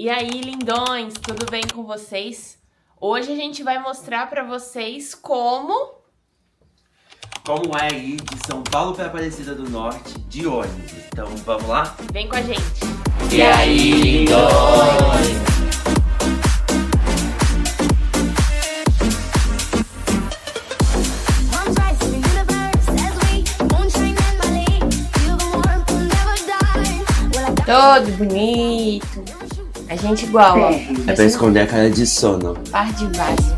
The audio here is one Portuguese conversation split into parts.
E aí, lindões, tudo bem com vocês? Hoje a gente vai mostrar pra vocês como é ir de São Paulo para Aparecida do Norte de ônibus. Então vamos lá? vem com a gente. E aí, lindões? Todo bonito. A gente igual, ó. É pra esconder a cara de sono. Par de vaso.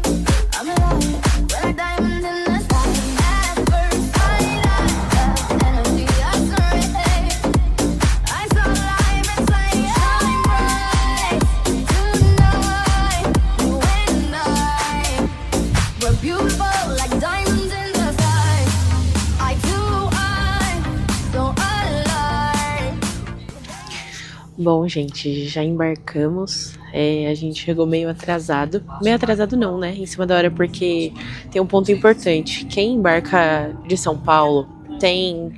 Bom, gente, já embarcamos. A gente chegou meio atrasado. Meio atrasado não, né? Em cima da hora, porque tem um ponto importante. Quem embarca de São Paulo tem,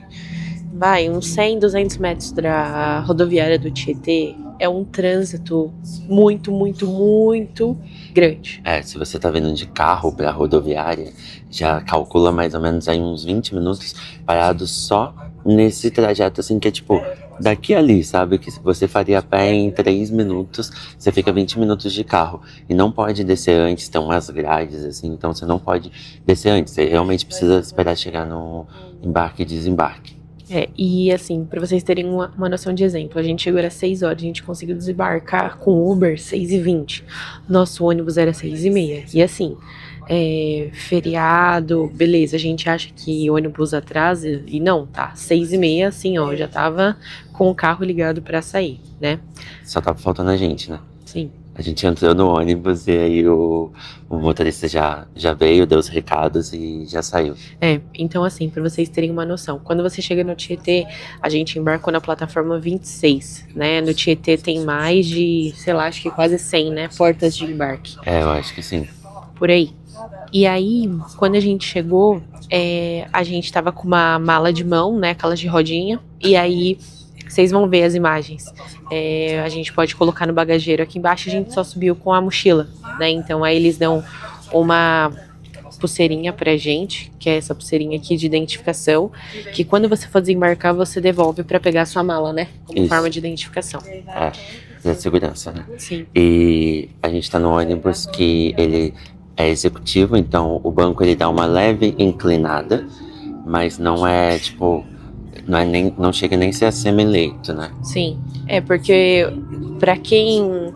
uns 100, 200 metros da rodoviária do Tietê. É um trânsito muito, muito, muito grande. Se você tá vindo de carro pra rodoviária, já calcula mais ou menos aí uns 20 minutos parado só nesse trajeto, assim, que é tipo daqui ali, sabe? Que você faria a pé em 3 minutos, você fica 20 minutos de carro. E não pode descer antes, tem umas grades, assim, então você não pode descer antes. Você realmente precisa esperar chegar no embarque e desembarque. E assim, pra vocês terem uma noção de exemplo, a gente chegou às 6 horas, a gente conseguiu desembarcar com Uber 6h20. Nosso ônibus era 6h30. E assim, feriado, beleza, a gente acha que ônibus atrasa, e não, tá, 6h30, assim, ó, já tava com o carro ligado pra sair, né? Só tava faltando a gente, né? Sim. A gente entrou no ônibus e aí o motorista já veio, deu os recados e já saiu. Então assim, pra vocês terem uma noção, quando você chega no Tietê, a gente embarcou na plataforma 26, né? No Tietê tem mais de, sei lá, acho que quase 100, né, portas de embarque. Eu acho que sim. Por aí. E aí, quando a gente chegou, a gente tava com uma mala de mão, né, aquelas de rodinha, e aí vocês vão ver as imagens. A gente pode colocar no bagageiro aqui embaixo, a gente só subiu com a mochila, né? Então aí eles dão uma pulseirinha pra gente, que é essa pulseirinha aqui de identificação, que quando você for desembarcar, você devolve pra pegar a sua mala, né? Como forma de identificação. Da segurança, né? Sim. E a gente tá no ônibus que ele é executivo, então o banco ele dá uma leve inclinada, mas não é tipo... Não chega nem a ser semi-leito, né? Sim, porque para quem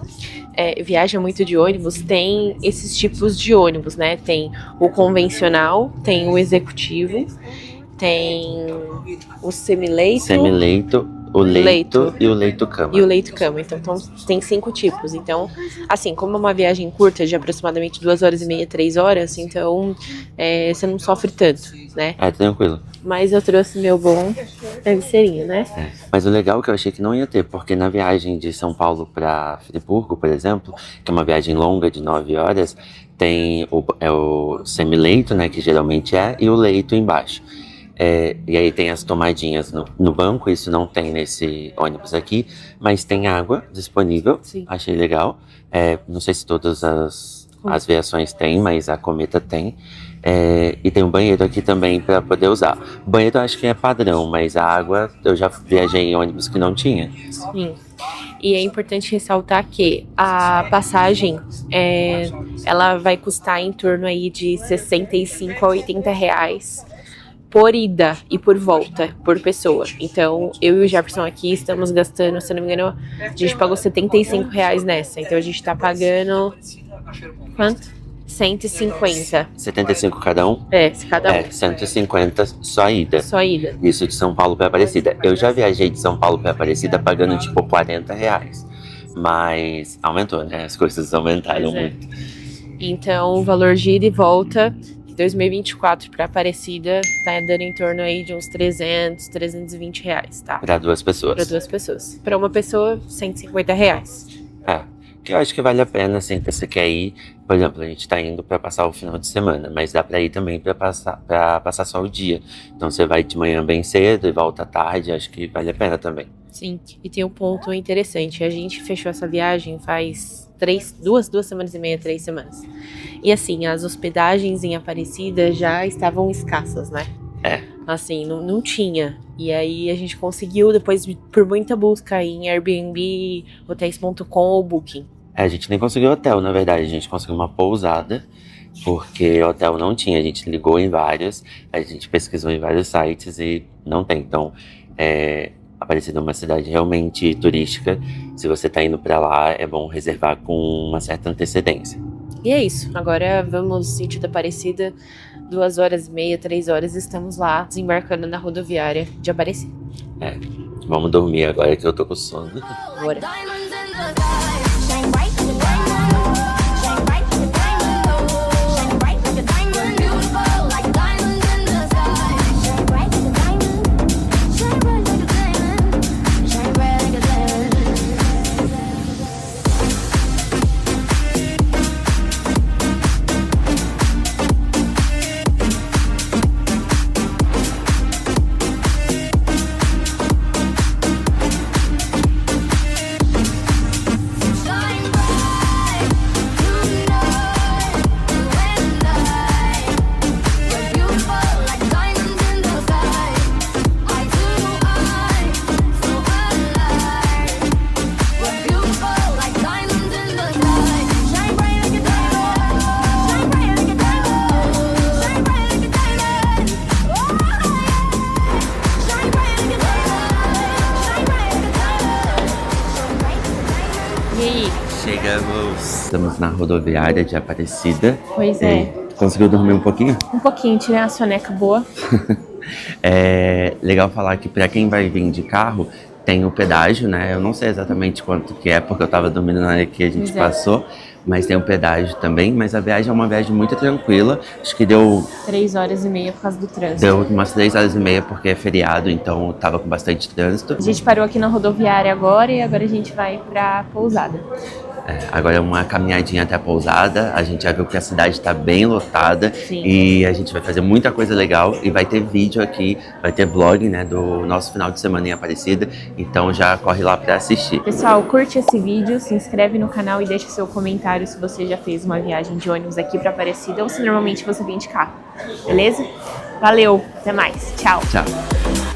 viaja muito de ônibus, tem esses tipos de ônibus, né? Tem o convencional, tem o executivo, tem o semi-leito, o leito e o leito-cama. E o leito-cama. Então tem 5 tipos. Então, assim, como é uma viagem curta de aproximadamente 2h30, 3 horas, então você não sofre tanto, né? Tranquilo. Mas eu trouxe meu bom travesseirinho, né? Mas o legal é que eu achei que não ia ter, porque na viagem de São Paulo para Friburgo, por exemplo, que é uma viagem longa de 9 horas, tem o semi-leito, né, que geralmente e o leito embaixo. E aí tem as tomadinhas no banco, isso não tem nesse ônibus aqui, mas tem água disponível. Sim. Achei legal. Não sei se todas as viações têm, mas a Cometa tem. E tem um banheiro aqui também para poder usar. Banheiro eu acho que é padrão, mas a água eu já viajei em ônibus que não tinha. Sim. E é importante ressaltar que a passagem ela vai custar em torno aí de 65 a 80 reais por ida e por volta, por pessoa. Então, eu e o Jefferson aqui estamos gastando, se não me engano, a gente pagou 75 reais nessa. Então, a gente tá pagando... quanto? 150. 75 cada um? Cada um. 150 só ida. Só ida. Isso de São Paulo para Aparecida. Eu já viajei de São Paulo para Aparecida pagando tipo 40 reais. Mas aumentou, né? As coisas aumentaram muito. Então, o valor de ida e volta 2024 para Aparecida tá dando em torno aí de uns 300, 320 reais, tá? Para 2 pessoas. Para 2 pessoas. Para uma pessoa, 150 reais. que eu acho que vale a pena, assim, que você quer ir. Por exemplo, a gente tá indo pra passar o final de semana, mas dá pra ir também pra passar só o dia. Então você vai de manhã bem cedo e volta à tarde, acho que vale a pena também. Sim, e tem um ponto interessante. A gente fechou essa viagem faz 2 semanas e meia, 3 semanas. E assim, as hospedagens em Aparecida já estavam escassas, né? Assim, não tinha. E aí a gente conseguiu, depois, por muita busca em Airbnb, hotéis.com ou Booking. A gente nem conseguiu hotel, na verdade. A gente conseguiu uma pousada, porque hotel não tinha. A gente ligou em vários, a gente pesquisou em vários sites e não tem. Então, Aparecida é uma cidade realmente turística. Se você tá indo pra lá, é bom reservar com uma certa antecedência. E é isso. Agora vamos sítio da Aparecida. 2h30, 3 horas, estamos lá, desembarcando na rodoviária de Aparecida. Vamos dormir agora que eu tô com sono. Bora. Chegamos. Estamos na rodoviária de Aparecida. Pois é. Conseguiu dormir um pouquinho? Um pouquinho, tirei uma soneca boa. É legal falar que para quem vai vir de carro, tem o pedágio, né? Eu não sei exatamente quanto que é, porque eu tava dormindo na hora que a gente passou. Mas tem o pedágio também, mas a viagem é uma viagem muito tranquila. Acho que deu 3h30 por causa do trânsito. Deu umas 3h30 porque é feriado, então tava com bastante trânsito. A gente parou aqui na rodoviária agora e agora a gente vai pra pousada. Agora é uma caminhadinha até a pousada. A gente já viu que a cidade tá bem lotada. Sim. E a gente vai fazer muita coisa legal. E vai ter vídeo aqui, vai ter vlog, né, do nosso final de semana em Aparecida. Então já corre lá pra assistir. Pessoal, curte esse vídeo, se inscreve no canal e deixa seu comentário se você já fez uma viagem de ônibus aqui pra Aparecida ou se normalmente você vem de carro. Beleza? Valeu, até mais. Tchau. Tchau.